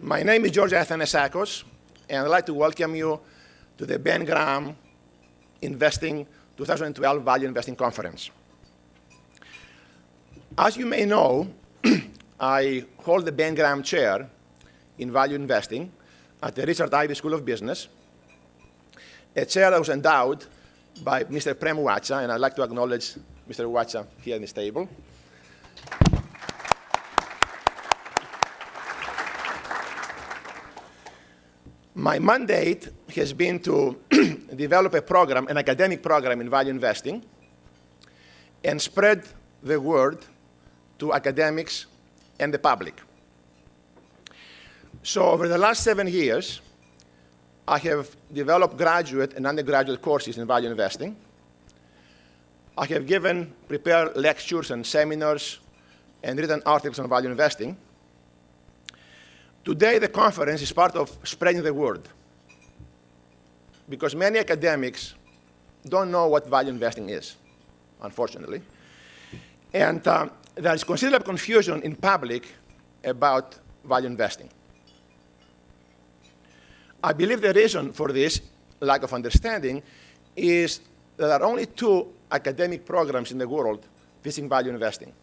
My name is George Athanasakos, and I'd like to welcome you to the Ben Graham Investing 2012 Value Investing Conference. As you may know, I hold the Ben Graham Chair in Value Investing at the Richard Ivey School of Business, a chair that was endowed by Mr. Prem Watsa, and I'd like to acknowledge Mr. Watsa here at this table. My mandate has been to develop a program, an academic program in value investing, and spread the word to academics and the public. So over the last 7 years, I have developed graduate and undergraduate courses in value investing. I have prepared lectures and seminars and written articles on value investing. Today, the conference is part of spreading the word, because many academics don't know what value investing is, unfortunately. And there is considerable confusion in public about value investing. I believe the reason for this lack of understanding is that there are only 2 academic programs in the world teaching value investing.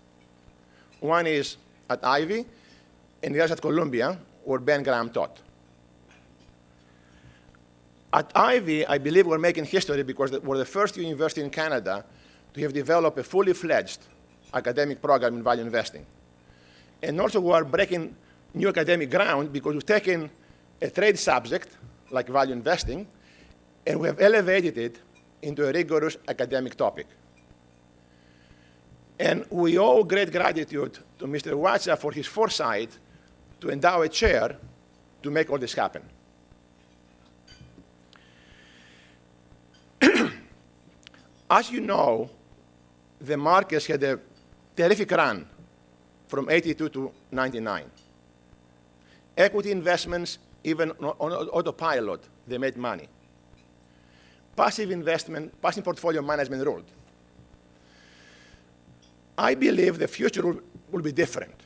One is at Ivey, and the other at Columbia, where Ben Graham taught. At Ivey, I believe we're making history because we're the first university in Canada to have developed a fully fledged academic program in value investing. And also we're breaking new academic ground because we've taken a trade subject, like value investing, and we have elevated it into a rigorous academic topic. And we owe great gratitude to Mr. Watsa for his foresight to endow a chair to make all this happen. As you know, the markets had a terrific run from 82 to 99. Equity investments, even on autopilot, they made money. Passive investment, passive portfolio management ruled. I believe the future will be different.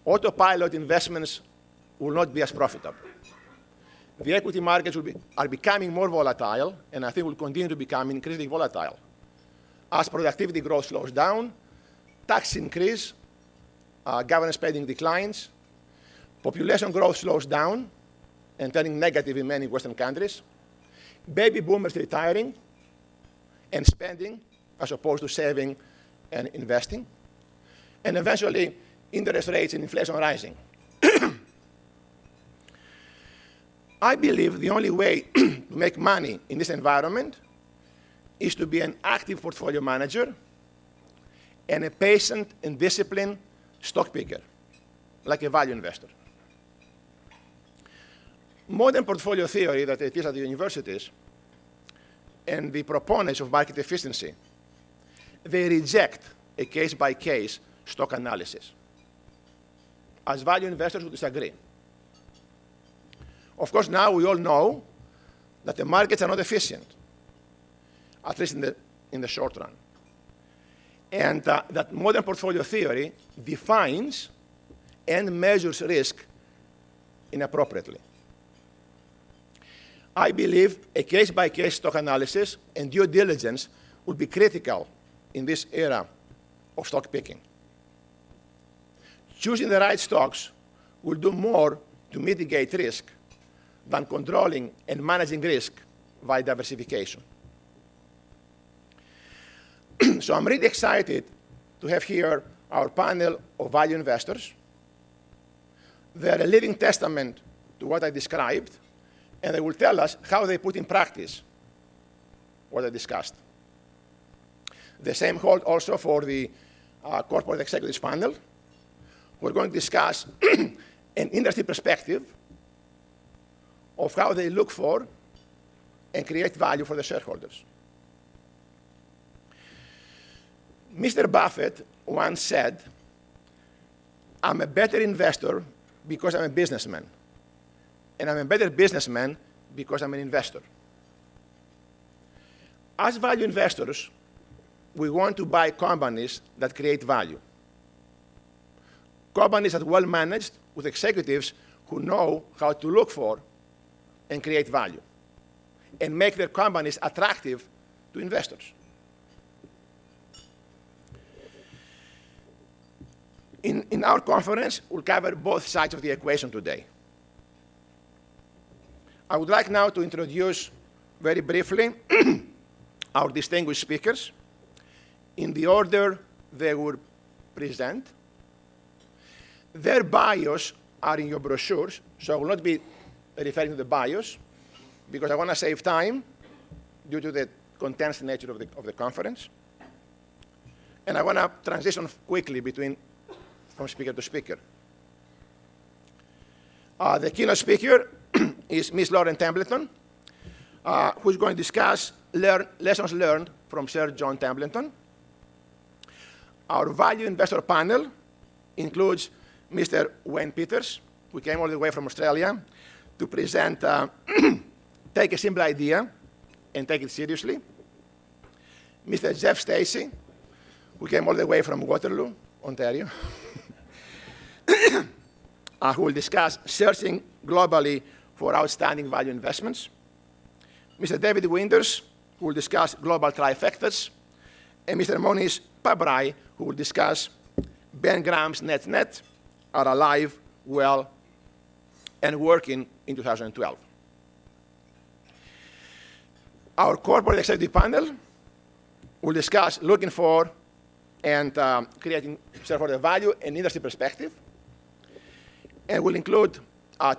Autopilot investments will not be as profitable. The equity markets are becoming more volatile, and I think will continue to become increasingly volatile. As productivity growth slows down, tax increase, government spending declines, population growth slows down and turning negative in many Western countries, baby boomers retiring and spending as opposed to saving and investing, and eventually interest rates and inflation rising. I believe the only way to make money in this environment is to be an active portfolio manager and a patient and disciplined stock picker, like a value investor. Modern portfolio theory that it is at the universities and the proponents of market efficiency, they reject a case-by-case stock analysis. As value investors, we disagree. Of course, now we all know that the markets are not efficient, at least in the short run. And that modern portfolio theory defines and measures risk inappropriately. I believe a case-by-case stock analysis and due diligence will be critical in this era of stock picking. Choosing the right stocks will do more to mitigate risk than controlling and managing risk via diversification. So I'm really excited to have here our panel of value investors. They're a living testament to what I described, and they will tell us how they put in practice what I discussed. The same hold also for the corporate executives panel. We're going to discuss an industry perspective of how they look for and create value for the shareholders. Mr. Buffett once said, "I'm a better investor because I'm a businessman, and I'm a better businessman because I'm an investor." As value investors, we want to buy companies that create value. Companies that are well managed with executives who know how to look for and create value and make their companies attractive to investors. In our conference, we'll cover both sides of the equation today. I would like now to introduce very briefly our distinguished speakers in the order they will present. Their bios are in your brochures, so I will not be referring to the bios because I want to save time due to the condensed nature of the conference. And I want to transition quickly from speaker to speaker. The keynote speaker is Ms. Lauren Templeton, who's going to discuss lessons learned from Sir John Templeton. Our value investor panel includes Mr. Wayne Peters, who came all the way from Australia to present Take a Simple Idea and Take It Seriously. Mr. Jeff Stacey, who came all the way from Waterloo, Ontario, who will discuss searching globally for outstanding value investments. Mr. David Winters, who will discuss global trifectas, and Mr. Monish Pabrai, who will discuss Ben Graham's net are alive, well, and working in 2012. Our corporate executive panel will discuss looking for and creating shareholder value and industry perspective, and will include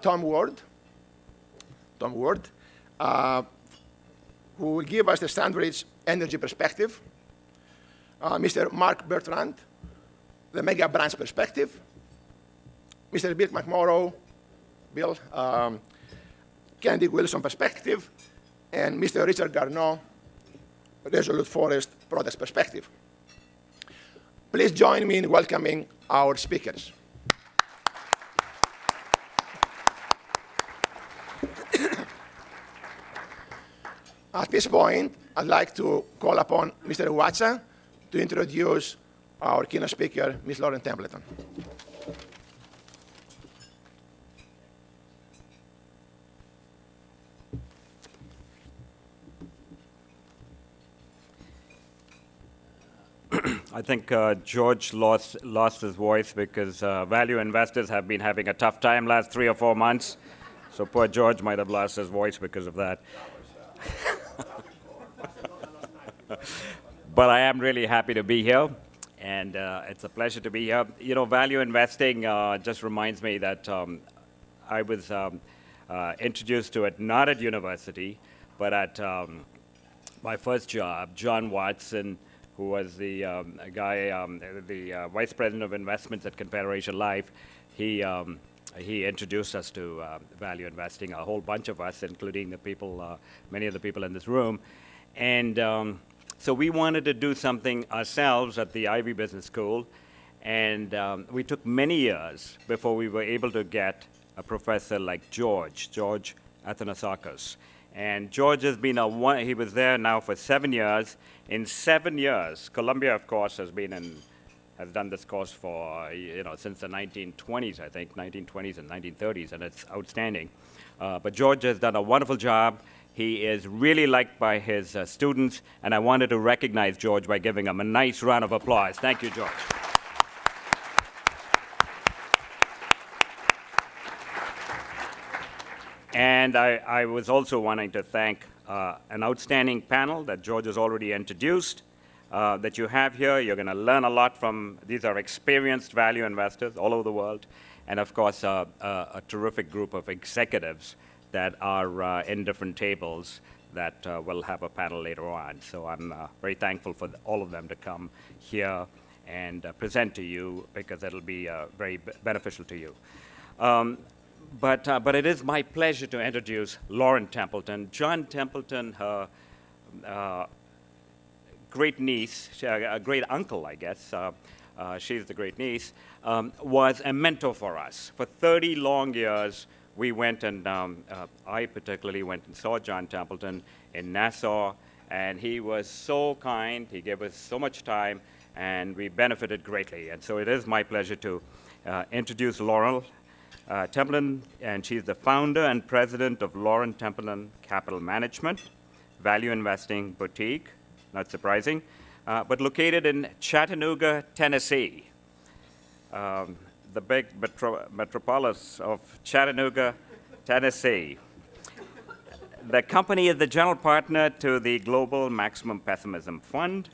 Tom Ward, who will give us the Sandridge energy perspective, Mr. Mark Bertrand, the mega branch perspective, Mr. Bill McMorrow, Kennedy Wilson perspective, and Mr. Richard Garneau, Resolute Forest products perspective. Please join me in welcoming our speakers. At this point, I'd like to call upon Mr. Watsa to introduce our keynote speaker, Ms. Lauren Templeton. I think George lost his voice because value investors have been having a tough time last 3 or 4 months. So poor George might have lost his voice because of that. But I am really happy to be here, and it's a pleasure to be here. You know, value investing just reminds me that I was introduced to it not at university, but at my first job. John Watson, who was the vice president of investments at Confederation Life, he introduced us to value investing, a whole bunch of us, including the people, many of the people in this room. And so we wanted to do something ourselves at the Ivey Business School, and we took many years before we were able to get a professor like George Athanasakis. And George has been he was there now for 7 years. In 7 years, Columbia, of course, has done this course for, since the 1920s, I think, 1920s and 1930s, and it's outstanding. But George has done a wonderful job. He is really liked by his students, and I wanted to recognize George by giving him a nice round of applause. Thank you, George. And I was also wanting to thank an outstanding panel that George has already introduced, that you have here. You're going to learn a lot from, these are experienced value investors all over the world, and of course a terrific group of executives that are in different tables that will have a panel later on. So I'm very thankful for all of them to come here and present to you, because it'll be very beneficial to you. But it is my pleasure to introduce Lauren Templeton. John Templeton, her great niece, a great uncle, I guess, she's the great niece, was a mentor for us. For 30 long years, we went and, I particularly went and saw John Templeton in Nassau, and he was so kind, he gave us so much time, and we benefited greatly. And so it is my pleasure to introduce Laurel. Templeton, and she's the founder and president of Lauren Templeton Capital Management, Value Investing Boutique, not surprising, but located in Chattanooga, Tennessee, the big metropolis of Chattanooga, Tennessee. The company is the general partner to the Global Maximum Pessimism Fund.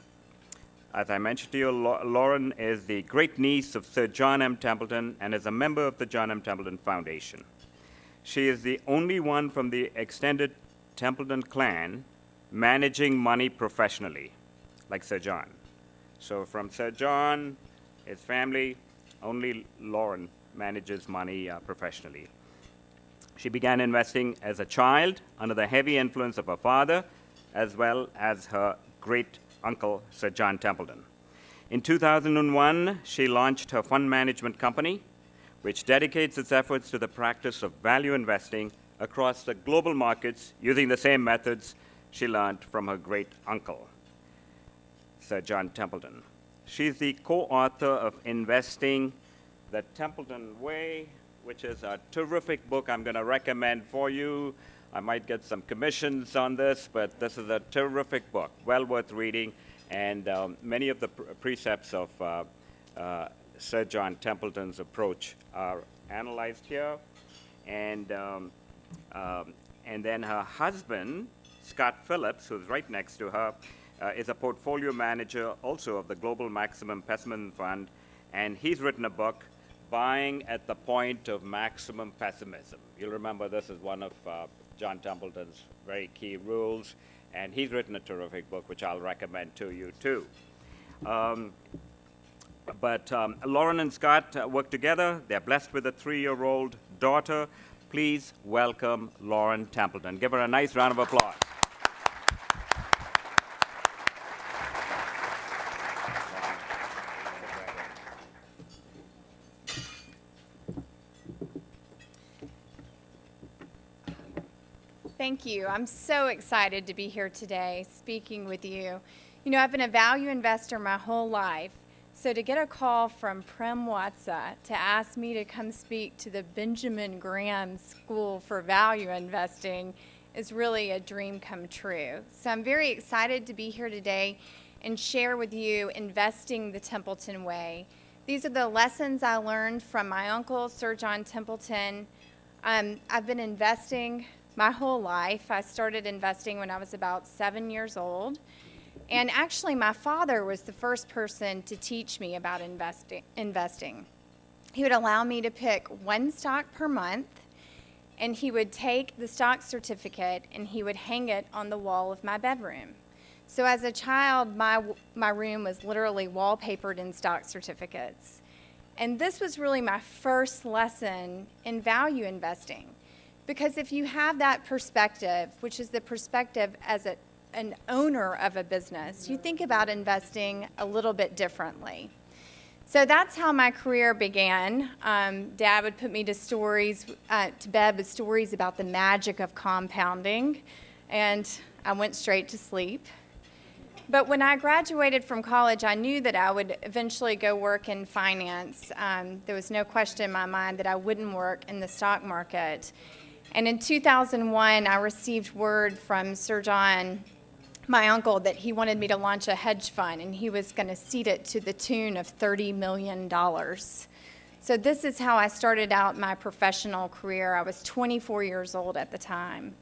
As I mentioned to you, Lauren is the great niece of Sir John M. Templeton and is a member of the John M. Templeton Foundation. She is the only one from the extended Templeton clan managing money professionally, like Sir John. So from Sir John, his family, only Lauren manages money professionally. She began investing as a child under the heavy influence of her father, as well as her great uncle, Sir John Templeton. In 2001, she launched her fund management company, which dedicates its efforts to the practice of value investing across the global markets using the same methods she learned from her great uncle, Sir John Templeton. She's the co-author of Investing the Templeton Way, which is a terrific book I'm going to recommend for you. I might get some commissions on this, but this is a terrific book, well worth reading. And many of the precepts of Sir John Templeton's approach are analyzed here. And then her husband, Scott Phillips, who's right next to her, is a portfolio manager also of the Global Maximum Pessimism Fund. And he's written a book, Buying at the Point of Maximum Pessimism. You'll remember this is one of John Templeton's very key rules, and he's written a terrific book, which I'll recommend to you, too. But Lauren and Scott work together. They're blessed with a 3-year-old daughter. Please welcome Lauren Templeton. Give her a nice round of applause. Thank you. I'm so excited to be here today speaking with you. You know, I've been a value investor my whole life, so to get a call from Prem Watsa to ask me to come speak to the Benjamin Graham School for Value Investing is really a dream come true. So I'm very excited to be here today and share with you Investing the Templeton Way. These are the lessons I learned from my uncle, Sir John Templeton. I've been investing my whole life. I started investing when I was about 7 years old. And actually, my father was the first person to teach me about investing. He would allow me to pick one stock per month, and he would take the stock certificate and he would hang it on the wall of my bedroom. So as a child, my room was literally wallpapered in stock certificates. And this was really my first lesson in value investing. Because if you have that perspective, which is the perspective as an owner of a business, you think about investing a little bit differently. So that's how my career began. Dad would put me to bed with stories about the magic of compounding, and I went straight to sleep. But when I graduated from college, I knew that I would eventually go work in finance. There was no question in my mind that I wouldn't work in the stock market. And in 2001, I received word from Sir John, my uncle, that he wanted me to launch a hedge fund, and he was going to seed it to the tune of $30 million. So this is how I started out my professional career. I was 24 years old at the time.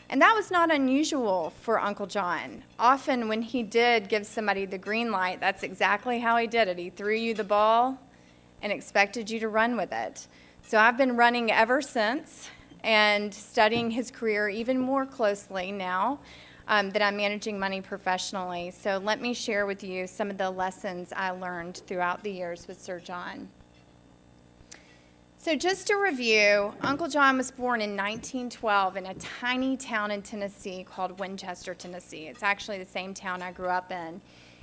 And that was not unusual for Uncle John. Often when he did give somebody the green light, that's exactly how he did it. He threw you the ball and expected you to run with it. So I've been running ever since, and studying his career even more closely now that I'm managing money professionally. So let me share with you some of the lessons I learned throughout the years with Sir John. So just to review, Uncle John was born in 1912 in a tiny town in Tennessee called Winchester, Tennessee. It's actually the same town I grew up in.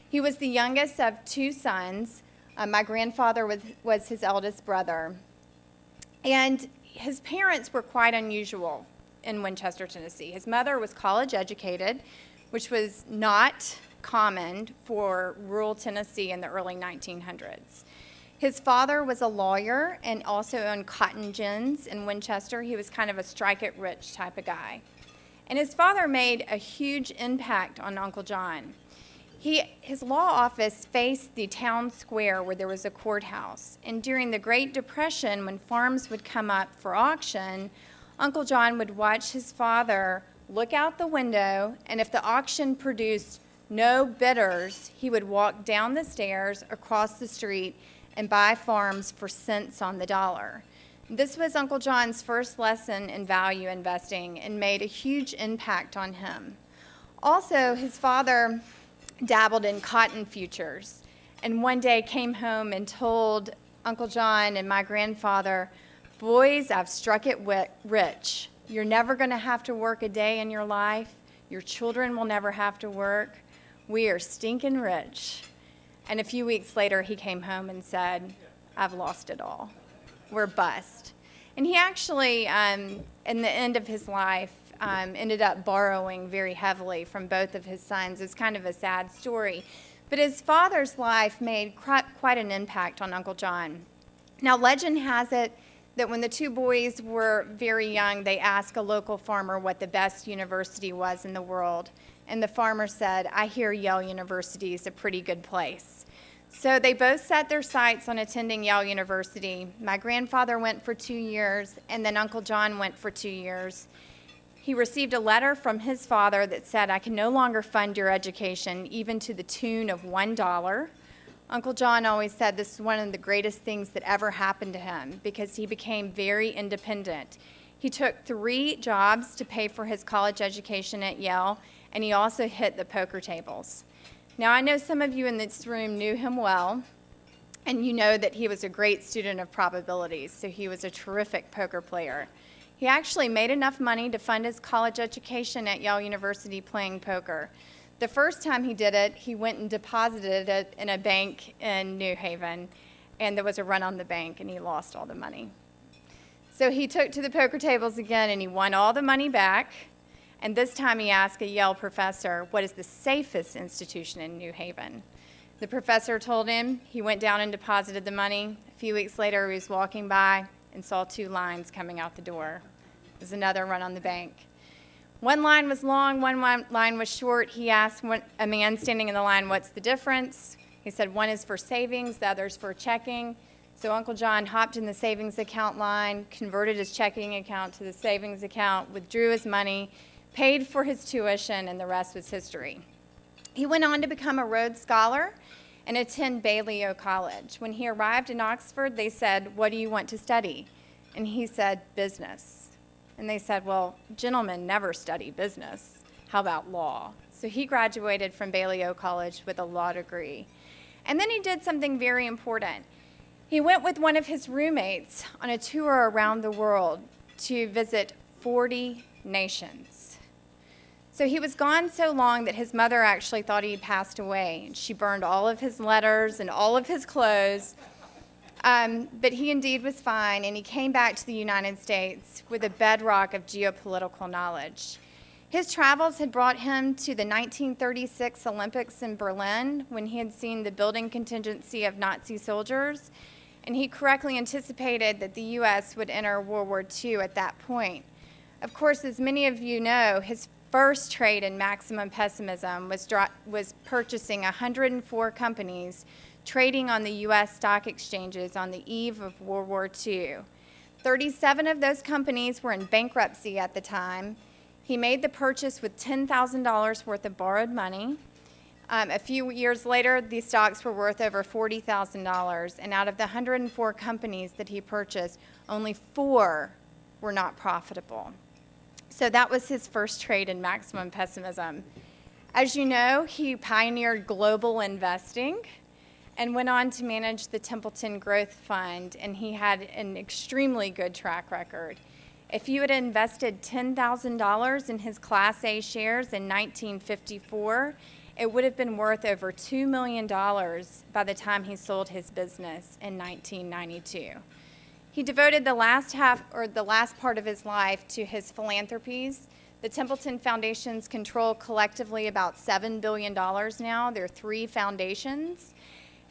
He was the youngest of 2 sons. My grandfather was his eldest brother. And his parents were quite unusual in Winchester, Tennessee. His mother was college educated, which was not common for rural Tennessee in the early 1900s. His father was a lawyer and also owned cotton gins in Winchester. He was kind of a strike-it-rich type of guy. And his father made a huge impact on Uncle John. His law office faced the town square where there was a courthouse. And during the Great Depression, when farms would come up for auction, Uncle John would watch his father look out the window, and if the auction produced no bidders, he would walk down the stairs across the street and buy farms for cents on the dollar. This was Uncle John's first lesson in value investing and made a huge impact on him. Also, his father dabbled in cotton futures, and one day came home and told Uncle John and my grandfather, "Boys, I've struck it rich. You're never going to have to work a day in your life. Your children will never have to work. We are stinking rich." And a few weeks later, he came home and said, "I've lost it all. We're bust." And he actually, in the end of his life, ended up borrowing very heavily from both of his sons. It's kind of a sad story. But his father's life made quite an impact on Uncle John. Now, legend has it that when the two boys were very young, they asked a local farmer what the best university was in the world. And the farmer said, "I hear Yale University is a pretty good place." So they both set their sights on attending Yale University. My grandfather went for 2 years, and then Uncle John went for 2 years. He received a letter from his father that said, "I can no longer fund your education, even to the tune of $1. Uncle John always said this is one of the greatest things that ever happened to him because he became very independent. He took 3 jobs to pay for his college education at Yale, and he also hit the poker tables. Now, I know some of you in this room knew him well, and you know that he was a great student of probabilities, so he was a terrific poker player. He actually made enough money to fund his college education at Yale University playing poker. The first time he did it, he went and deposited it in a bank in New Haven, and there was a run on the bank, and he lost all the money. So he took to the poker tables again, and he won all the money back. And this time he asked a Yale professor, "What is the safest institution in New Haven?" The professor told him. He went down and deposited the money. A few weeks later, he was walking by and saw 2 lines coming out the door. It was another run on the bank. One line was long, one line was short. He asked a man standing in the line, "What's the difference?" He said, "One is for savings, the other's for checking." So Uncle John hopped in the savings account line, converted his checking account to the savings account, withdrew his money, paid for his tuition, and the rest was history. He went on to become a Rhodes Scholar and attend Balliol College. When he arrived in Oxford, they said, "What do you want to study?" And he said, "Business." And they said, "Well, gentlemen never study business. How about law?" So he graduated from Balliol College with a law degree. And then he did something very important. He went with one of his roommates on a tour around the world to visit 40 nations. So he was gone so long that his mother actually thought he had passed away. She burned all of his letters and all of his clothes. But he indeed was fine, and he came back to the United States with a bedrock of geopolitical knowledge. His travels had brought him to the 1936 Olympics in Berlin when he had seen the building contingency of Nazi soldiers, and he correctly anticipated that the U.S. would enter World War II at that point. Of course, as many of you know, his first trade in maximum pessimism was purchasing 104 companies trading on the U.S. stock exchanges on the eve of World War II. 37 of those companies were in bankruptcy at the time. He made the purchase with $10,000 worth of borrowed money. A few years later, these stocks were worth over $40,000, and out of the 104 companies that he purchased, only 4 were not profitable. So that was his first trade in maximum pessimism. As you know, he pioneered global investing and went on to manage the Templeton Growth Fund, and he had an extremely good track record. If you had invested $10,000 in his Class A shares in 1954, it would have been worth over $2 million by the time he sold his business in 1992. He devoted the last part of his life to his philanthropies. The Templeton Foundations control collectively about $7 billion now. There are 3 foundations.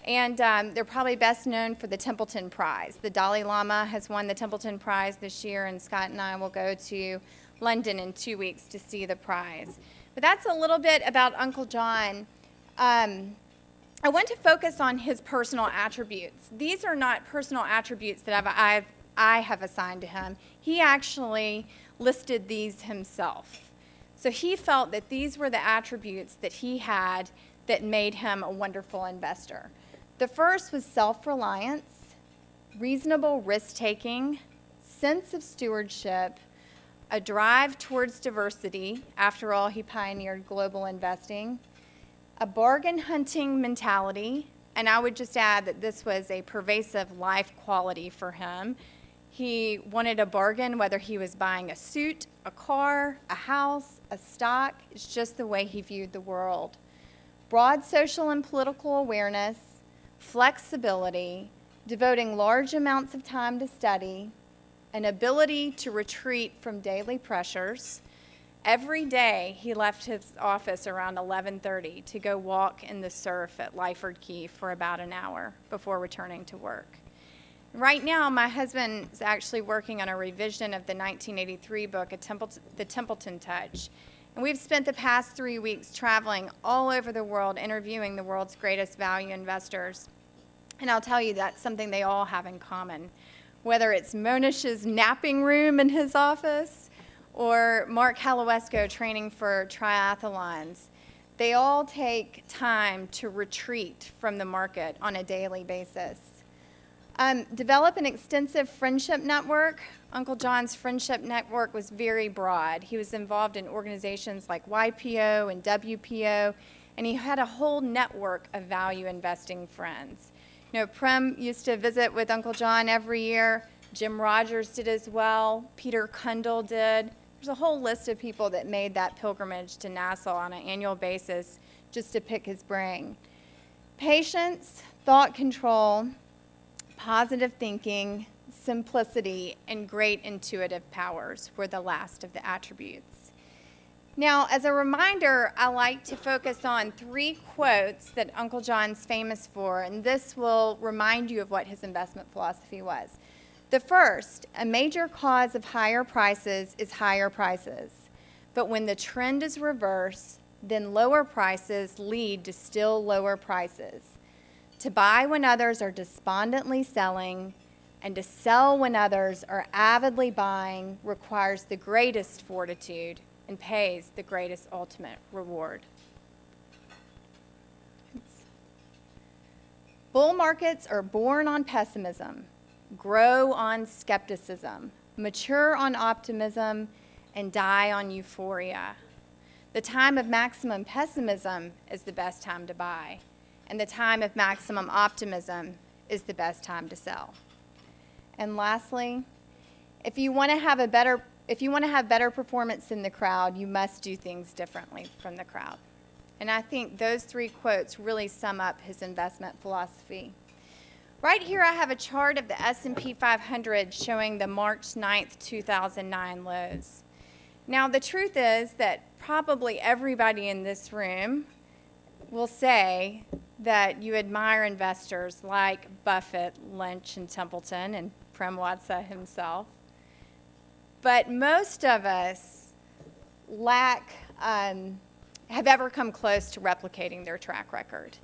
And they're probably best known for the Templeton Prize. The Dalai Lama has won the Templeton Prize this year, and Scott and I will go to London in 2 weeks to see the prize. But that's a little bit about Uncle John. I want to focus on his personal attributes. These are not personal attributes that I have assigned to him. He actually listed these himself. So he felt that these were the attributes that he had that made him a wonderful investor. The first was self-reliance, reasonable risk-taking, sense of stewardship, a drive towards diversity. After all, he pioneered global investing, a bargain hunting mentality, and I would just add that this was a pervasive life quality for him. He wanted a bargain whether he was buying a suit, a car, a house, a stock. It's just the way he viewed the world. Broad social and political awareness, flexibility, devoting large amounts of time to study, an ability to retreat from daily pressures. Every day he left his office around 11:30 to go walk in the surf at Lyford Key for about an hour before returning to work. Right now, my husband is actually working on a revision of the 1983 book, The Templeton Touch. And we've spent the past 3 weeks traveling all over the world, interviewing the world's greatest value investors. And I'll tell you, that's something they all have in common. Whether it's Monish's napping room in his office or Mark Halowesko training for triathlons, they all take time to retreat from the market on a daily basis. Develop an extensive friendship network. Uncle John's friendship network was very broad. He was involved in organizations like YPO and WPO, and he had a whole network of value investing friends. You know, Prem used to visit with Uncle John every year. Jim Rogers did as well. Peter Cundall did. There's a whole list of people that made that pilgrimage to Nassau on an annual basis just to pick his brain. Patience, thought control, positive thinking, simplicity, and great intuitive powers were the last of the attributes. Now, as a reminder, I like to focus on 3 quotes that Uncle John's famous for, and this will remind you of what his investment philosophy was. The first, a major cause of higher prices is higher prices. But when the trend is reversed, then lower prices lead to still lower prices. To buy when others are despondently selling and to sell when others are avidly buying requires the greatest fortitude and pays the greatest ultimate reward. Bull markets are born on pessimism, grow on skepticism, mature on optimism, and die on euphoria. The time of maximum pessimism is the best time to buy, and the time of maximum optimism is the best time to sell. And lastly, if you want to have better performance in the crowd, you must do things differently from the crowd. And I think those 3 quotes really sum up his investment philosophy. Right here I have a chart of the S&P 500 showing the March 9th, 2009 lows. Now, the truth is that probably everybody in this room will say that you admire investors like Buffett, Lynch, and Templeton, and Prem Watsa himself. But most of us have ever come close to replicating their track record.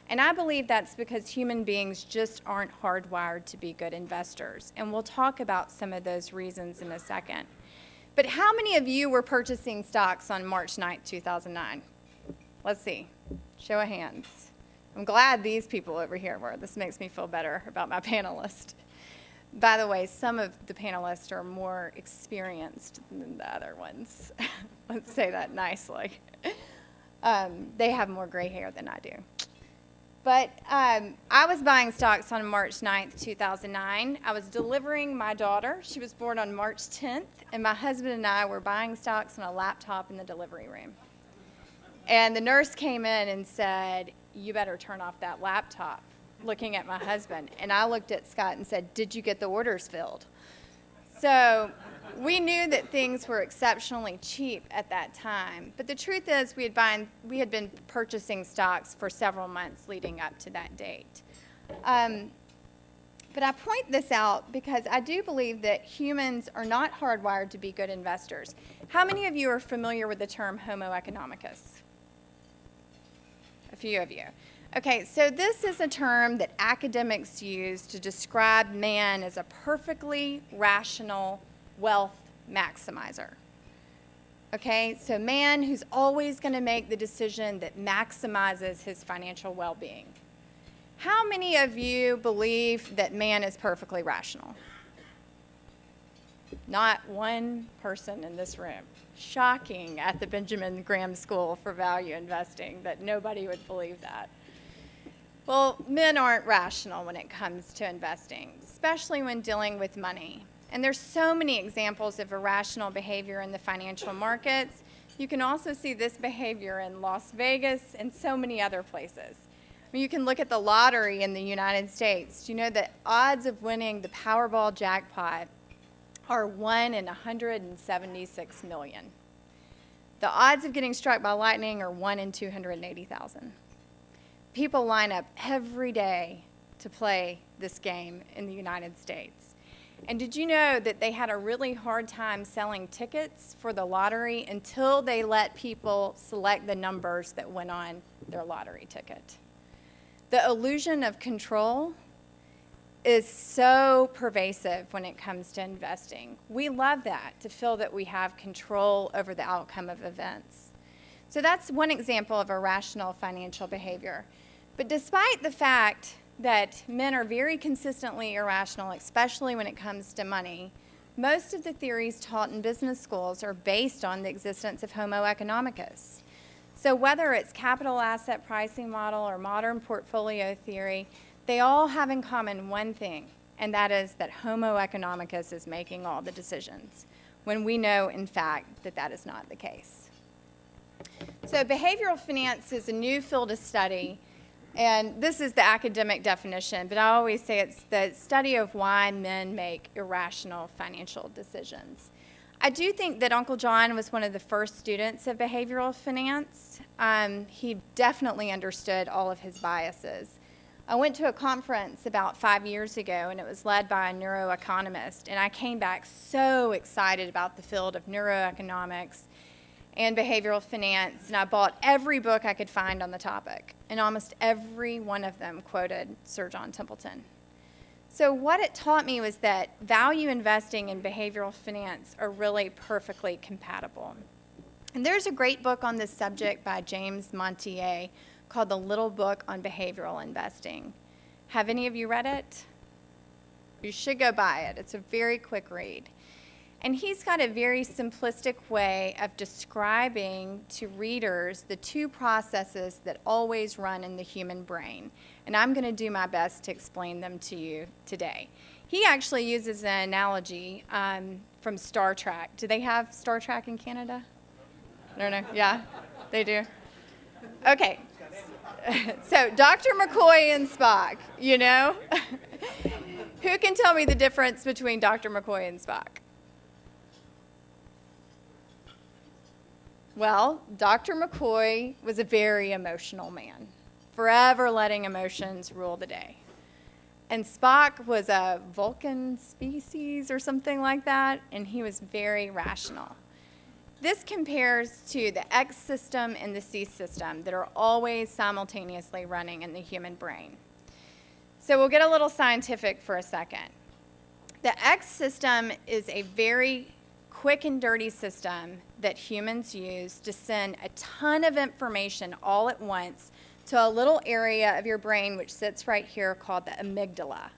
And I believe that's because human beings just aren't hardwired to be good investors. And we'll talk about some of those reasons in a second. But how many of you were purchasing stocks on March 9th, 2009? Let's see. Show of hands. I'm glad these people over here were. This makes me feel better about my panelists. By the way, some of the panelists are more experienced than the other ones. Let's say that nicely. They have more gray hair than I do. But I was buying stocks on March 9th, 2009. I was delivering my daughter. She was born on March 10th, and my husband and I were buying stocks on a laptop in the delivery room. And the nurse came in and said, "You better turn off that laptop," looking at my husband. And I looked at Scott and said, "Did you get the orders filled?" So we knew that things were exceptionally cheap at that time. But the truth is we had been purchasing stocks for several months leading up to that date. But I point this out because I do believe that humans are not hardwired to be good investors. How many of you are familiar with the term Homo economicus? A few of you. Okay, so this is a term that academics use to describe man as a perfectly rational wealth maximizer. Okay, so man who's always going to make the decision that maximizes his financial well-being. How many of you believe that man is perfectly rational? Not one person in this room. Shocking at the Benjamin Graham School for Value Investing that nobody would believe that. Well, men aren't rational when it comes to investing, especially when dealing with money. And there's so many examples of irrational behavior in the financial markets. You can also see this behavior in Las Vegas and so many other places. You can look at the lottery in the United States. Do you know that odds of winning the Powerball jackpot are 1 in 176 million? The odds of getting struck by lightning are 1 in 280,000. People line up every day to play this game in the United States. And did you know that they had a really hard time selling tickets for the lottery until they let people select the numbers that went on their lottery ticket? The illusion of control is so pervasive when it comes to investing. We love that, to feel that we have control over the outcome of events. So that's one example of irrational financial behavior. But despite the fact that men are very consistently irrational, especially when it comes to money, most of the theories taught in business schools are based on the existence of Homo economicus. So whether it's capital asset pricing model or modern portfolio theory, they all have in common one thing, and that is that Homo economicus is making all the decisions, when we know, in fact, that that is not the case. So behavioral finance is a new field of study, and this is the academic definition, but I always say it's the study of why men make irrational financial decisions. I do think that Uncle John was one of the first students of behavioral finance. He definitely understood all of his biases. I went to a conference about 5 years ago, and it was led by a neuroeconomist, and I came back so excited about the field of neuroeconomics and behavioral finance, and I bought every book I could find on the topic, and almost every one of them quoted Sir John Templeton. So what it taught me was that value investing and behavioral finance are really perfectly compatible. And there's a great book on this subject by James Montier called The Little Book on Behavioral Investing. Have any of you read it? You should go buy it. It's a very quick read. And he's got a very simplistic way of describing to readers the two processes that always run in the human brain. And I'm going to do my best to explain them to you today. He actually uses an analogy from Star Trek. Do they have Star Trek in Canada? I don't know. Yeah, they do. Okay. So Dr. McCoy and Spock, you know? Who can tell me the difference between Dr. McCoy and Spock? Well, Dr. McCoy was a very emotional man, forever letting emotions rule the day. And Spock was a Vulcan species or something like that, and he was very rational. This compares to the X system and the C system that are always simultaneously running in the human brain. So we'll get a little scientific for a second. The X system is a very quick and dirty system that humans use to send a ton of information all at once to a little area of your brain which sits right here called the amygdala.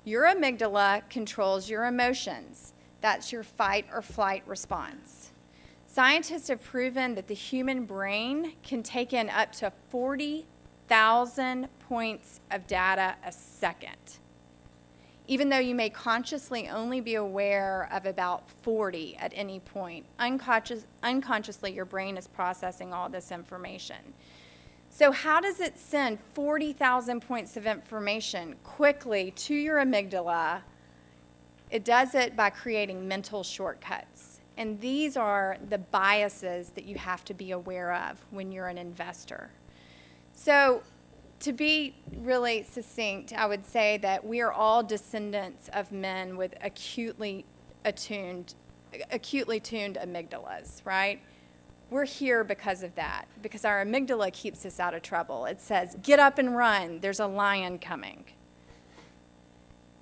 Your amygdala controls your emotions. That's your fight or flight response. Scientists have proven that the human brain can take in up to 40,000 points of data a second, even though you may consciously only be aware of about 40 at any point. Unconsciously, your brain is processing all this information. So how does it send 40,000 points of information quickly to your amygdala? It does it by creating mental shortcuts. And these are the biases that you have to be aware of when you're an investor. So To be really succinct, I would say that we are all descendants of men with acutely tuned amygdalas, right? We're here because of that, because our amygdala keeps us out of trouble. It says, get up and run, there's a lion coming.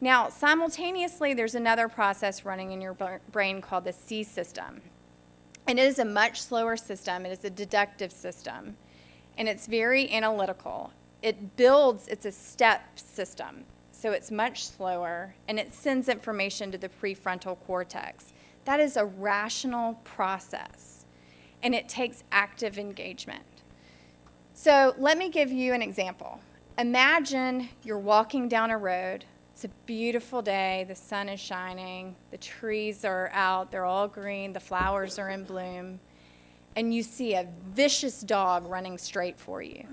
Now, simultaneously, there's another process running in your brain called the C system. And it is a much slower system. It is a deductive system. And it's very analytical. It's a step system. So it's much slower, and it sends information to the prefrontal cortex. That is a rational process, and it takes active engagement. So let me give you an example. Imagine you're walking down a road. It's a beautiful day. The sun is shining. The trees are out. They're all green. The flowers are in bloom. And you see a vicious dog running straight for you.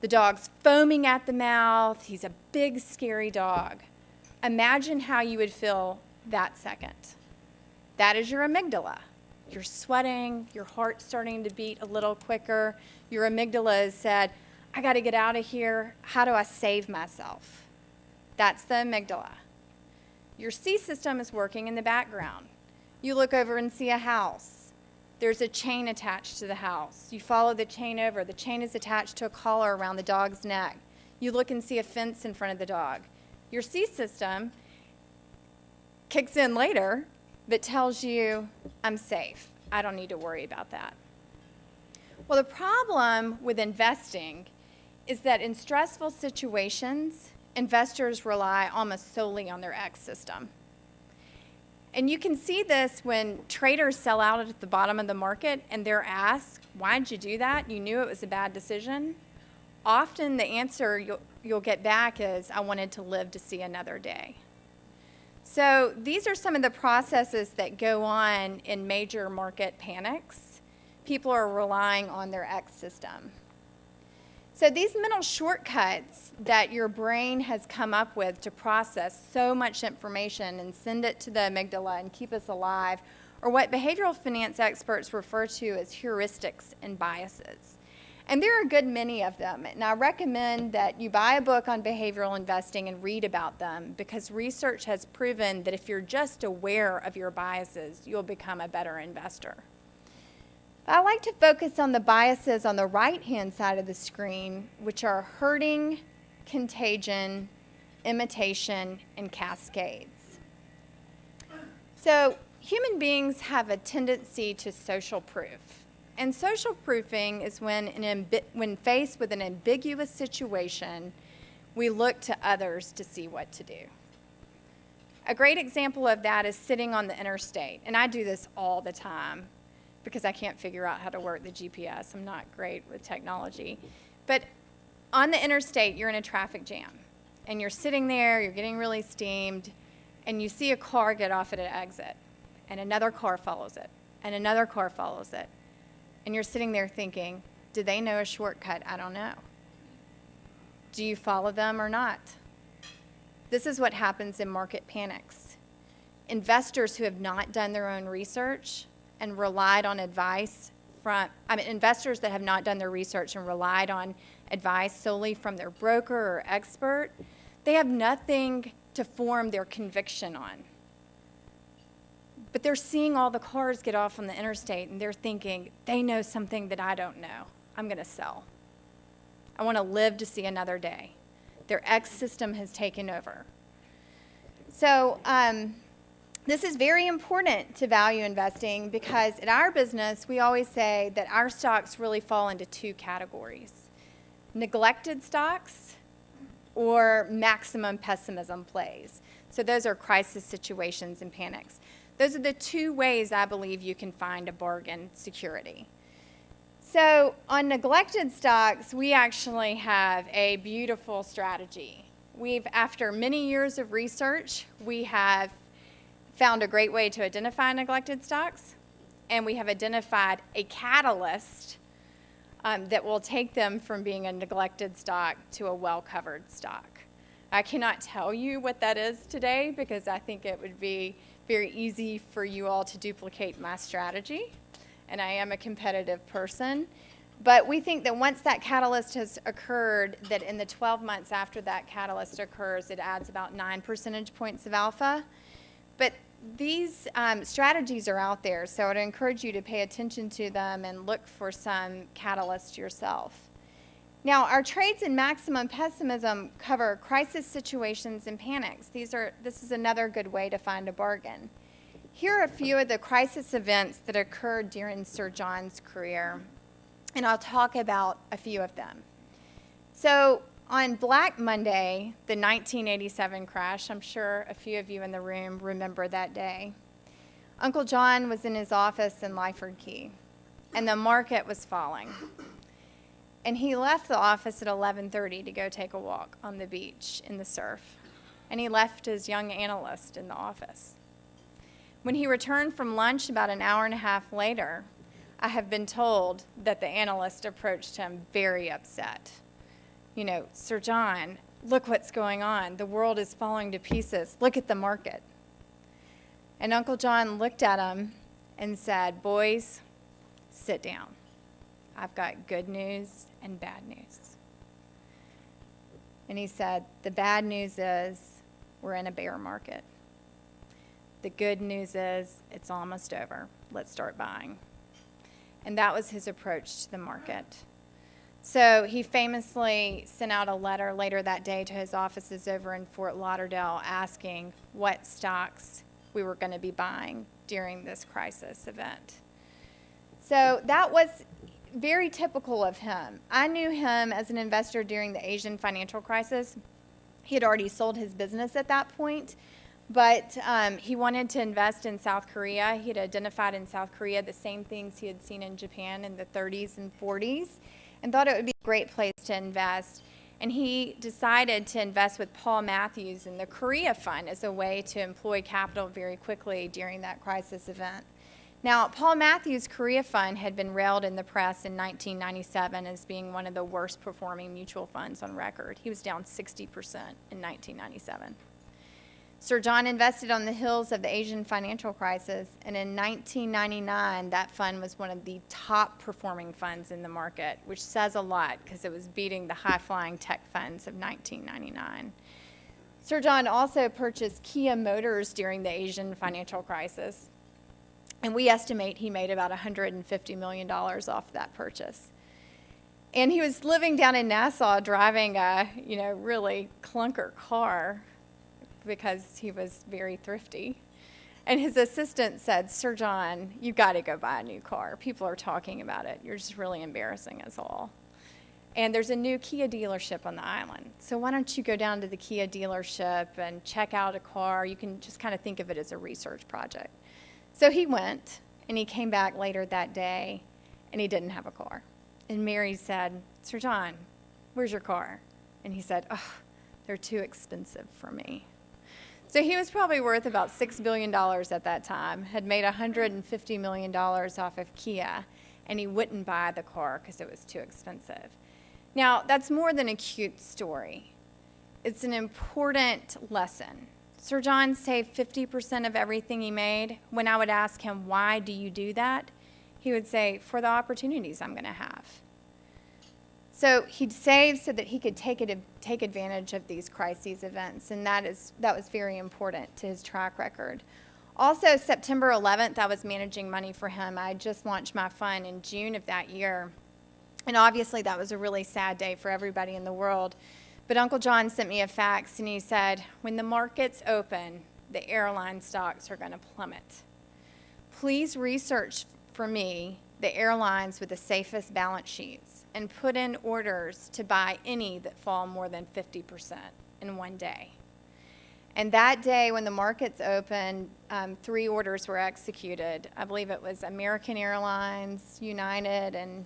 The dog's foaming at the mouth. He's a big, scary dog. Imagine how you would feel that second. That is your amygdala. You're sweating. Your heart's starting to beat a little quicker. Your amygdala has said, I got to get out of here. How do I save myself? That's the amygdala. Your C system is working in the background. You look over and see a house. There's a chain attached to the house. You follow the chain over. The chain is attached to a collar around the dog's neck. You look and see a fence in front of the dog. Your C system kicks in later, but tells you, I'm safe. I don't need to worry about that. Well, the problem with investing is that in stressful situations, investors rely almost solely on their X system. And you can see this when traders sell out at the bottom of the market and they're asked, why'd you do that? You knew it was a bad decision. Often the answer you'll get back is, I wanted to live to see another day. So these are some of the processes that go on in major market panics. People are relying on their X system. So these mental shortcuts that your brain has come up with to process so much information and send it to the amygdala and keep us alive are what behavioral finance experts refer to as heuristics and biases. And there are a good many of them. And I recommend that you buy a book on behavioral investing and read about them, because research has proven that if you're just aware of your biases, you'll become a better investor. I like to focus on the biases on the right-hand side of the screen, which are herding, contagion, imitation, and cascades. So human beings have a tendency to social proof. And social proofing is when faced with an ambiguous situation, we look to others to see what to do. A great example of that is sitting on the interstate. And I do this all the time, because I can't figure out how to work the GPS. I'm not great with technology. But on the interstate, you're in a traffic jam. And you're sitting there, you're getting really steamed, and you see a car get off at an exit. And another car follows it. And another car follows it. And you're sitting there thinking, do they know a shortcut? I don't know. Do you follow them or not? This is what happens in market panics. Investors who have not done their own research and relied on advice investors that have not done their research and relied on advice solely from their broker or expert, they have nothing to form their conviction on. But they're seeing all the cars get off on the interstate, and they're thinking, they know something that I don't know. I'm going to sell. I want to live to see another day. Their X system has taken over. So, this is very important to value investing, because in our business, we always say that our stocks really fall into two categories: neglected stocks or maximum pessimism plays. So those are crisis situations and panics. Those are the two ways I believe you can find a bargain security. So on neglected stocks, we actually have a beautiful strategy. After many years of research, we have found a great way to identify neglected stocks, and we have identified a catalyst that will take them from being a neglected stock to a well-covered stock. I cannot tell you what that is today, because I think it would be very easy for you all to duplicate my strategy, and I am a competitive person. But we think that once that catalyst has occurred, that in the 12 months after that catalyst occurs, it adds about 9 percentage points of alpha. But these strategies are out there, so I'd encourage you to pay attention to them and look for some catalyst yourself. Now, our trades in maximum pessimism cover crisis situations and panics. This is another good way to find a bargain. Here are a few of the crisis events that occurred during Sir John's career, and I'll talk about a few of them. So on Black Monday, the 1987 crash, I'm sure a few of you in the room remember that day. Uncle John was in his office in Lyford Key, and the market was falling. And he left the office at 11:30 to go take a walk on the beach in the surf. And he left his young analyst in the office. When he returned from lunch about an hour and a half later, I have been told that the analyst approached him very upset. You know, Sir John, look what's going on. The world is falling to pieces. Look at the market. And Uncle John looked at him and said, boys, sit down. I've got good news and bad news. And he said, the bad news is we're in a bear market. The good news is it's almost over. Let's start buying. And that was his approach to the market. So he famously sent out a letter later that day to his offices over in Fort Lauderdale asking what stocks we were going to be buying during this crisis event. So that was very typical of him. I knew him as an investor during the Asian financial crisis. He had already sold his business at that point, but he wanted to invest in South Korea. He had identified in South Korea the same things he had seen in Japan in the 30s and 40s and thought it would be a great place to invest. And he decided to invest with Paul Matthews in the Korea Fund as a way to employ capital very quickly during that crisis event. Now, Paul Matthews' Korea Fund had been railed in the press in 1997 as being one of the worst performing mutual funds on record. He was down 60% in 1997. Sir John invested on the heels of the Asian financial crisis, and in 1999, that fund was one of the top performing funds in the market, which says a lot because it was beating the high-flying tech funds of 1999. Sir John also purchased Kia Motors during the Asian financial crisis, and we estimate he made about $150 million off that purchase. And he was living down in Nassau driving a, really clunker car because he was very thrifty. And his assistant said, Sir John, you got to go buy a new car. People are talking about it. You're just really embarrassing us all. And there's a new Kia dealership on the island. So why don't you go down to the Kia dealership and check out a car? You can just kind of think of it as a research project. So he went, and he came back later that day, and he didn't have a car. And Mary said, Sir John, where's your car? And he said, oh, they're too expensive for me. So he was probably worth about $6 billion at that time, had made $150 million off of Kia, and he wouldn't buy the car because it was too expensive. Now, that's more than a cute story. It's an important lesson. Sir John saved 50% of everything he made. When I would ask him, why do you do that? He would say, for the opportunities I'm going to have. So he'd save so that he could take advantage of these crises events, and that was very important to his track record. Also, September 11th, I was managing money for him. I had just launched my fund in June of that year, and obviously that was a really sad day for everybody in the world. But Uncle John sent me a fax, and he said, when the markets open, the airline stocks are going to plummet. Please research for me the airlines with the safest balance sheets and put in orders to buy any that fall more than 50% in one day. And that day when the markets opened, 3 orders were executed. I believe it was American Airlines, United, and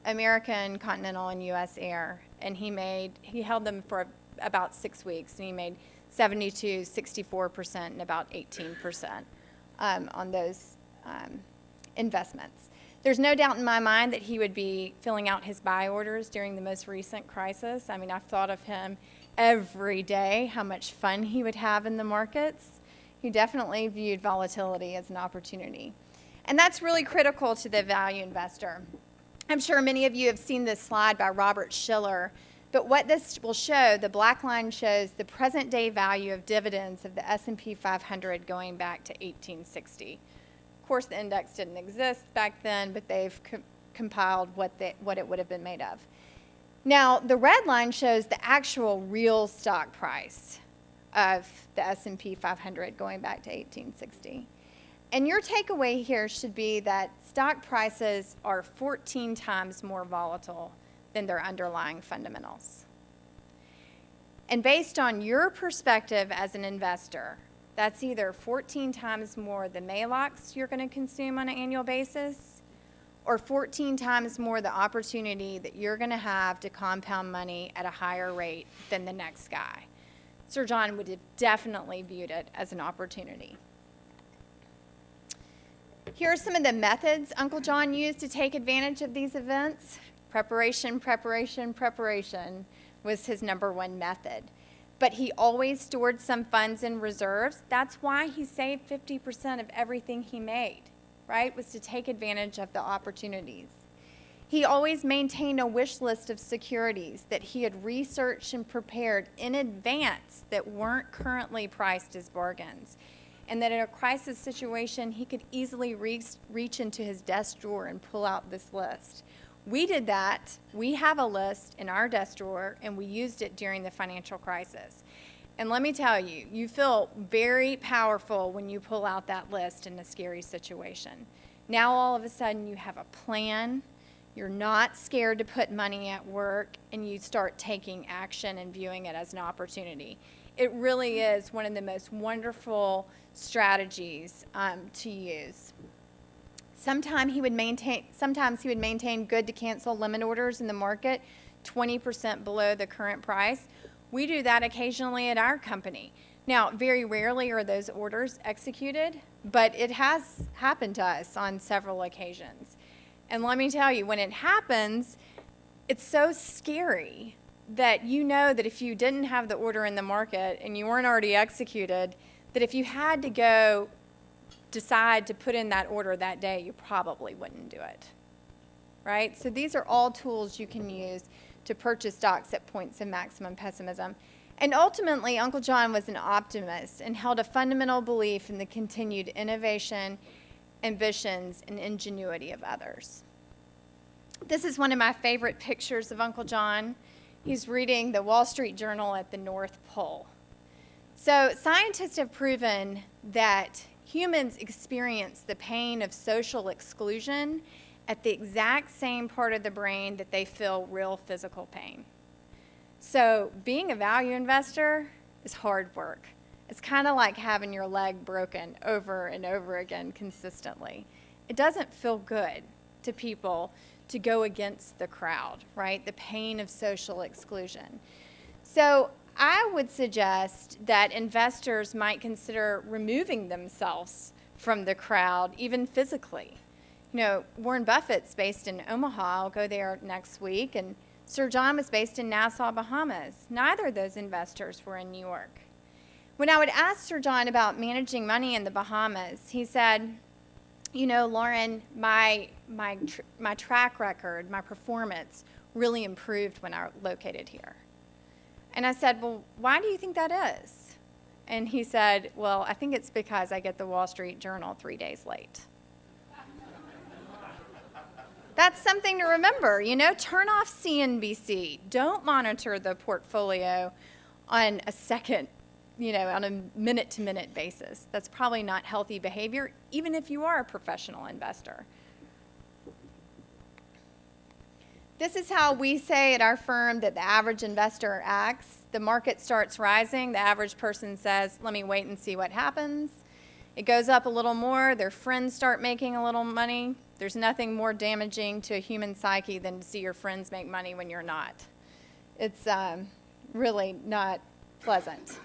American, Continental, and U.S. Air. And he held them for about 6 weeks, and he made 72, 64%, and about 18% on those investments. There's no doubt in my mind that he would be filling out his buy orders during the most recent crisis. I mean, I've thought of him every day, how much fun he would have in the markets. He definitely viewed volatility as an opportunity. And that's really critical to the value investor. I'm sure many of you have seen this slide by Robert Shiller, but what this will show, the black line shows the present day value of dividends of the S&P 500 going back to 1860. Of course, the index didn't exist back then, but they've compiled what it would have been made of. Now, the red line shows the actual real stock price of the S&P 500 going back to 1860. And your takeaway here should be that stock prices are 14 times more volatile than their underlying fundamentals. And based on your perspective as an investor, that's either 14 times more the Maalox you're going to consume on an annual basis, or 14 times more the opportunity that you're going to have to compound money at a higher rate than the next guy. Sir John would have definitely viewed it as an opportunity. Here are some of the methods Uncle John used to take advantage of these events. Preparation, preparation, preparation was his number one method. But he always stored some funds in reserves. That's why he saved 50% of everything he made, right? Was to take advantage of the opportunities. He always maintained a wish list of securities that he had researched and prepared in advance that weren't currently priced as bargains. And that in a crisis situation, he could easily reach into his desk drawer and pull out this list. We did that. We have a list in our desk drawer, and we used it during the financial crisis. And let me tell you, you feel very powerful when you pull out that list in a scary situation. Now all of a sudden you have a plan. You're not scared to put money at work, and you start taking action and viewing it as an opportunity. It really is one of the most wonderful strategies to use. Sometimes he would maintain good to cancel limit orders in the market 20% below the current price. We do that occasionally at our company. Now, very rarely are those orders executed, but it has happened to us on several occasions. And let me tell you, when it happens, it's so scary that you know that if you didn't have the order in the market and you weren't already executed, that if you had to go decide to put in that order that day, you probably wouldn't do it, right? So these are all tools you can use to purchase stocks at points of maximum pessimism. And ultimately, Uncle John was an optimist and held a fundamental belief in the continued innovation, ambitions, and ingenuity of others. This is one of my favorite pictures of Uncle John. He's reading the Wall Street Journal at the North Pole. So scientists have proven that humans experience the pain of social exclusion at the exact same part of the brain that they feel real physical pain. So being a value investor is hard work. It's kind of like having your leg broken over and over again consistently. It doesn't feel good to people to go against the crowd, right? The pain of social exclusion. So I would suggest that investors might consider removing themselves from the crowd, even physically. You know, Warren Buffett's based in Omaha. I'll go there next week. And Sir John was based in Nassau, Bahamas. Neither of those investors were in New York. When I would ask Sir John about managing money in the Bahamas, he said, you know, Lauren, my track record, my performance really improved when I located here. And I said, well, why do you think that is? And he said, well, I think it's because I get the Wall Street Journal 3 days late. That's something to remember, you know, turn off CNBC. Don't monitor the portfolio on a second, you know, on a minute-to-minute basis. That's probably not healthy behavior, even if you are a professional investor. This is how we say at our firm that the average investor acts. The market starts rising. The average person says, let me wait and see what happens. It goes up a little more. Their friends start making a little money. There's nothing more damaging to a human psyche than to see your friends make money when you're not. It's really not pleasant.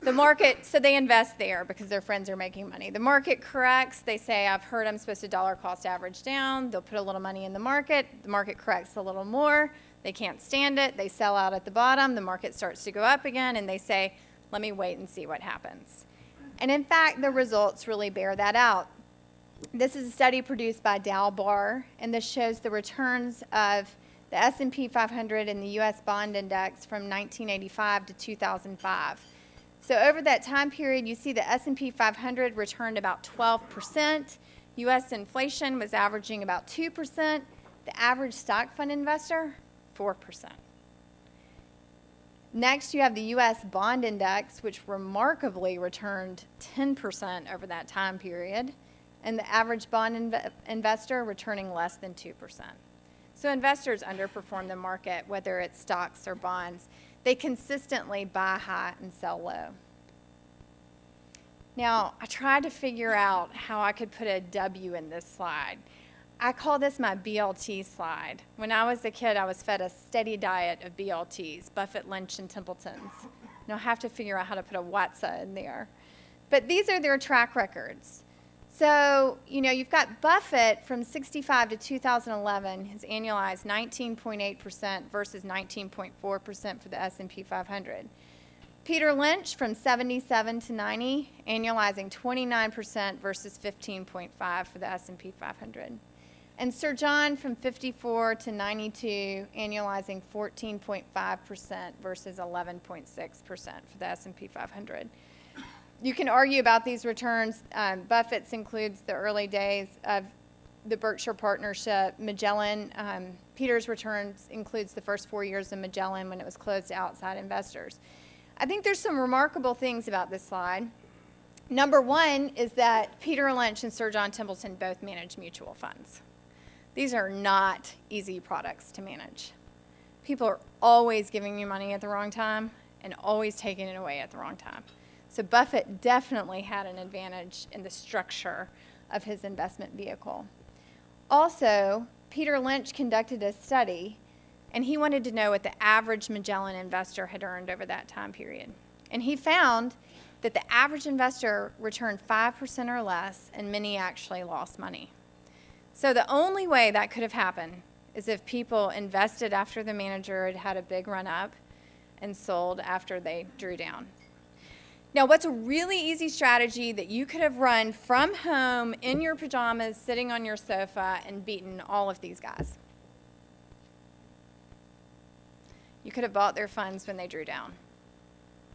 The market, so they invest there because their friends are making money. The market corrects. They say, I've heard I'm supposed to dollar cost average down. They'll put a little money in the market. The market corrects a little more. They can't stand it. They sell out at the bottom. The market starts to go up again, and they say, let me wait and see what happens. And in fact, the results really bear that out. This is a study produced by Dalbar, and this shows the returns of the S&P 500 and the U.S. bond index from 1985 to 2005. So over that time period, you see the S&P 500 returned about 12%. U.S. inflation was averaging about 2%. The average stock fund investor, 4%. Next, you have the U.S. bond index, which remarkably returned 10% over that time period, and the average bond investor returning less than 2%. So investors underperform the market, whether it's stocks or bonds. They consistently buy high and sell low. Now, I tried to figure out how I could put a W in this slide. I call this my BLT slide. When I was a kid, I was fed a steady diet of BLTs, Buffett, Lynch, and Templetons. And I'll have to figure out how to put a Watsa in there. But these are their track records. So, you've got Buffett from 65 to 2011 has annualized 19.8% versus 19.4% for the S&P 500. Peter Lynch from 77 to 90, annualizing 29% versus 15.5% for the S&P 500. And Sir John from 54 to 92, annualizing 14.5% versus 11.6% for the S&P 500. You can argue about these returns. Buffett's includes the early days of the Berkshire Partnership. Magellan, Peter's returns includes the first 4 years of Magellan when it was closed to outside investors. I think there's some remarkable things about this slide. Number one is that Peter Lynch and Sir John Templeton both manage mutual funds. These are not easy products to manage. People are always giving you money at the wrong time and always taking it away at the wrong time. So Buffett definitely had an advantage in the structure of his investment vehicle. Also, Peter Lynch conducted a study, and he wanted to know what the average Magellan investor had earned over that time period. And he found that the average investor returned 5% or less, and many actually lost money. So the only way that could have happened is if people invested after the manager had had a big run up and sold after they drew down. Now, what's a really easy strategy that you could have run from home in your pajamas, sitting on your sofa, and beaten all of these guys? You could have bought their funds when they drew down.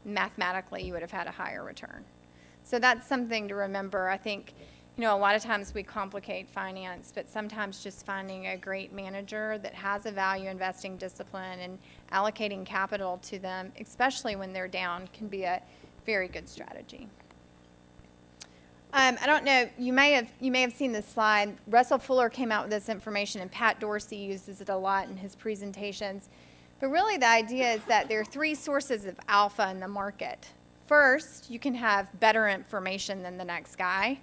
Mathematically, you would have had a higher return. So that's something to remember. I think, a lot of times we complicate finance, but sometimes just finding a great manager that has a value investing discipline and allocating capital to them, especially when they're down, can be a very good strategy. I don't know, you may have seen this slide. Russell Fuller came out with this information, and Pat Dorsey uses it a lot in his presentations. But really the idea is that there are three sources of alpha in the market. First, you can have better information than the next guy.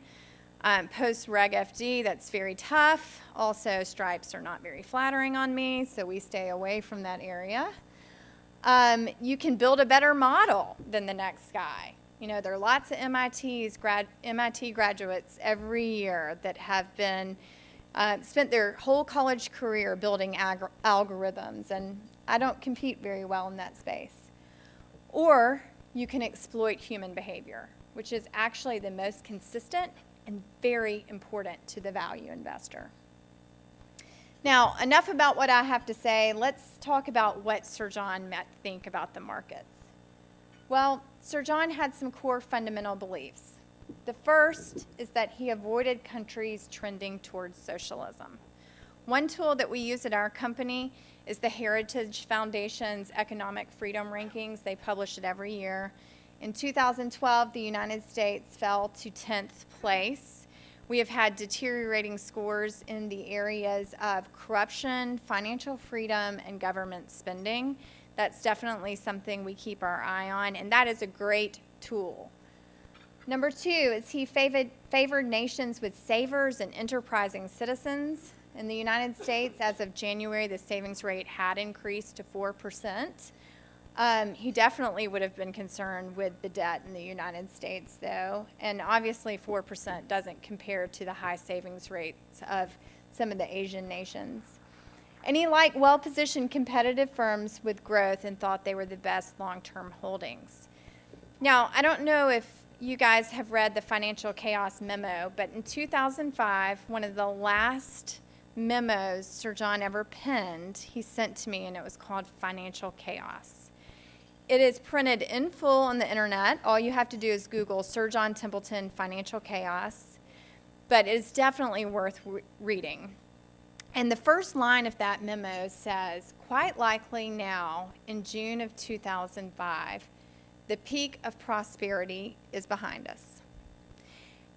Post-Reg FD, that's very tough. Also, stripes are not very flattering on me, so we stay away from that area. You can build a better model than the next guy. There are lots of MIT graduates every year that have been spent their whole college career building algorithms, and I don't compete very well in that space. Or you can exploit human behavior, which is actually the most consistent and very important to the value investor. Now, enough about what I have to say. Let's talk about what Sir John might think about the markets. Well, Sir John had some core fundamental beliefs. The first is that he avoided countries trending towards socialism. One tool that we use at our company is the Heritage Foundation's Economic Freedom Rankings. They publish it every year. In 2012, the United States fell to 10th place. We have had deteriorating scores in the areas of corruption, financial freedom, and government spending. That's definitely something we keep our eye on, and that is a great tool. Number two is he favored nations with savers and enterprising citizens. In the United States, as of January, the savings rate had increased to 4%. He definitely would have been concerned with the debt in the United States, though, and obviously 4% doesn't compare to the high savings rates of some of the Asian nations. And he liked well-positioned competitive firms with growth and thought they were the best long-term holdings. Now, I don't know if you guys have read the Financial Chaos Memo, but in 2005, one of the last memos Sir John ever penned, he sent to me, and it was called Financial Chaos. It is printed in full on the internet. All you have to do is Google Sir John Templeton Financial Chaos, but it is definitely worth reading. And the first line of that memo says, quite likely now, in June of 2005, the peak of prosperity is behind us.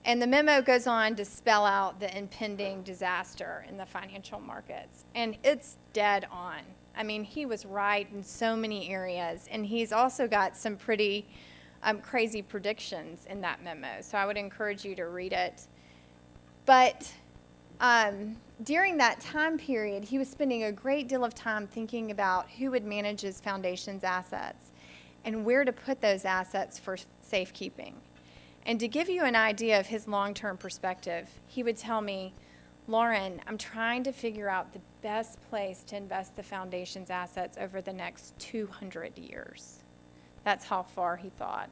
And the memo goes on to spell out the impending disaster in the financial markets. And it's dead on. I mean, he was right in so many areas. And he's also got some pretty crazy predictions in that memo. So I would encourage you to read it. But during that time period, he was spending a great deal of time thinking about who would manage his foundation's assets and where to put those assets for safekeeping. And to give you an idea of his long-term perspective, he would tell me, Lauren, I'm trying to figure out the best place to invest the foundation's assets over the next 200 years. That's how far he thought.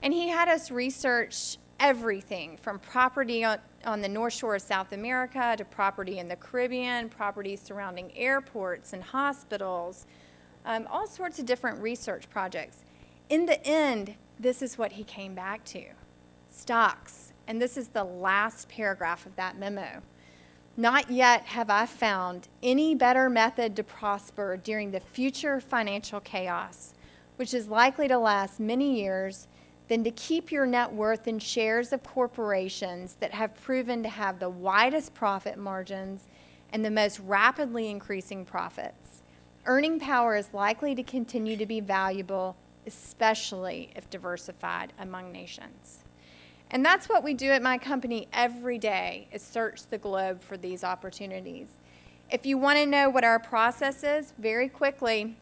And he had us research everything from property on the North Shore of South America to property in the Caribbean, property surrounding airports and hospitals, all sorts of different research projects. In the end, this is what he came back to, stocks. And this is the last paragraph of that memo. Not yet have I found any better method to prosper during the future financial chaos, which is likely to last many years, than to keep your net worth in shares of corporations that have proven to have the widest profit margins and the most rapidly increasing profits. Earning power is likely to continue to be valuable, especially if diversified among nations. And that's what we do at my company every day, is search the globe for these opportunities. If you want to know what our process is, very quickly,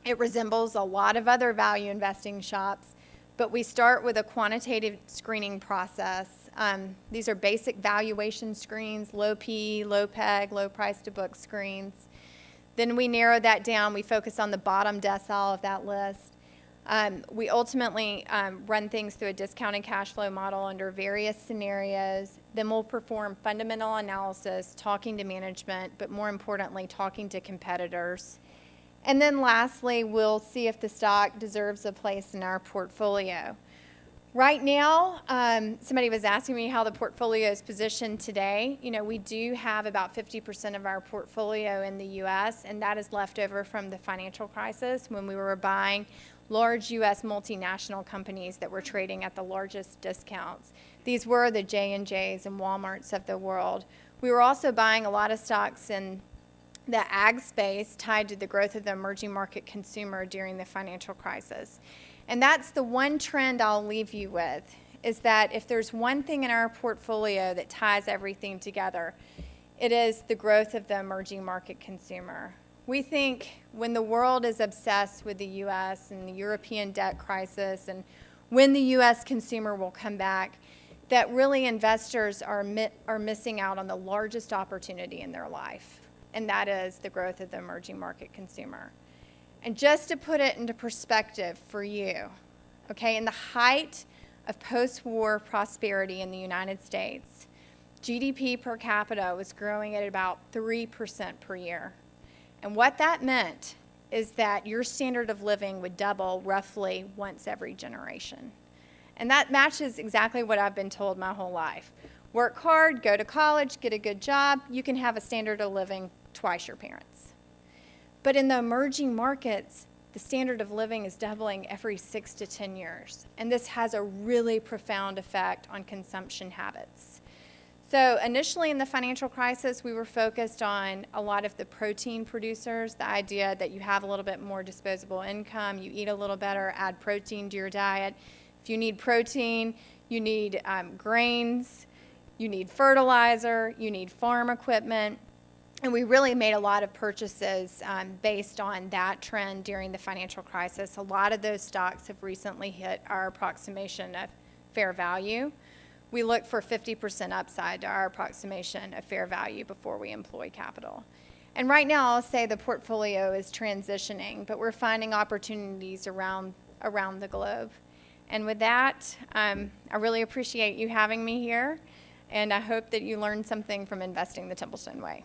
it resembles a lot of other value investing shops, but we start with a quantitative screening process. These are basic valuation screens, low P, low PEG, low price to book screens. Then we narrow that down. We focus on the bottom decile of that list. We ultimately run things through a discounted cash flow model under various scenarios. Then we'll perform fundamental analysis, talking to management, but more importantly, talking to competitors. And then lastly, we'll see if the stock deserves a place in our portfolio. Right now, somebody was asking me how the portfolio is positioned today. You know, we do have about 50% of our portfolio in the U.S., and that is left over from the financial crisis when we were buying large U.S. multinational companies that were trading at the largest discounts. These were the J&Js and Walmarts of the world. We were also buying a lot of stocks in the ag space tied to the growth of the emerging market consumer during the financial crisis. And that's the one trend I'll leave you with, is that if there's one thing in our portfolio that ties everything together, it is the growth of the emerging market consumer. We think when the world is obsessed with the U.S. and the European debt crisis and when the U.S. consumer will come back, that really investors are missing out on the largest opportunity in their life, and that is the growth of the emerging market consumer. And just to put it into perspective for you, okay, in the height of post-war prosperity in the United States, GDP per capita was growing at about 3% per year. And what that meant is that your standard of living would double roughly once every generation. And that matches exactly what I've been told my whole life. Work hard, go to college, get a good job, you can have a standard of living twice your parents. But in the emerging markets, the standard of living is doubling every 6 to 10 years. And this has a really profound effect on consumption habits. So initially in the financial crisis, we were focused on a lot of the protein producers, the idea that you have a little bit more disposable income, you eat a little better, add protein to your diet. If you need protein, you need grains, you need fertilizer, you need farm equipment. And we really made a lot of purchases based on that trend during the financial crisis. A lot of those stocks have recently hit our approximation of fair value. We look for 50% upside to our approximation of fair value before we employ capital. And right now, I'll say the portfolio is transitioning, but we're finding opportunities around the globe. And with that, I really appreciate you having me here, and I hope that you learned something from investing the Templeton way.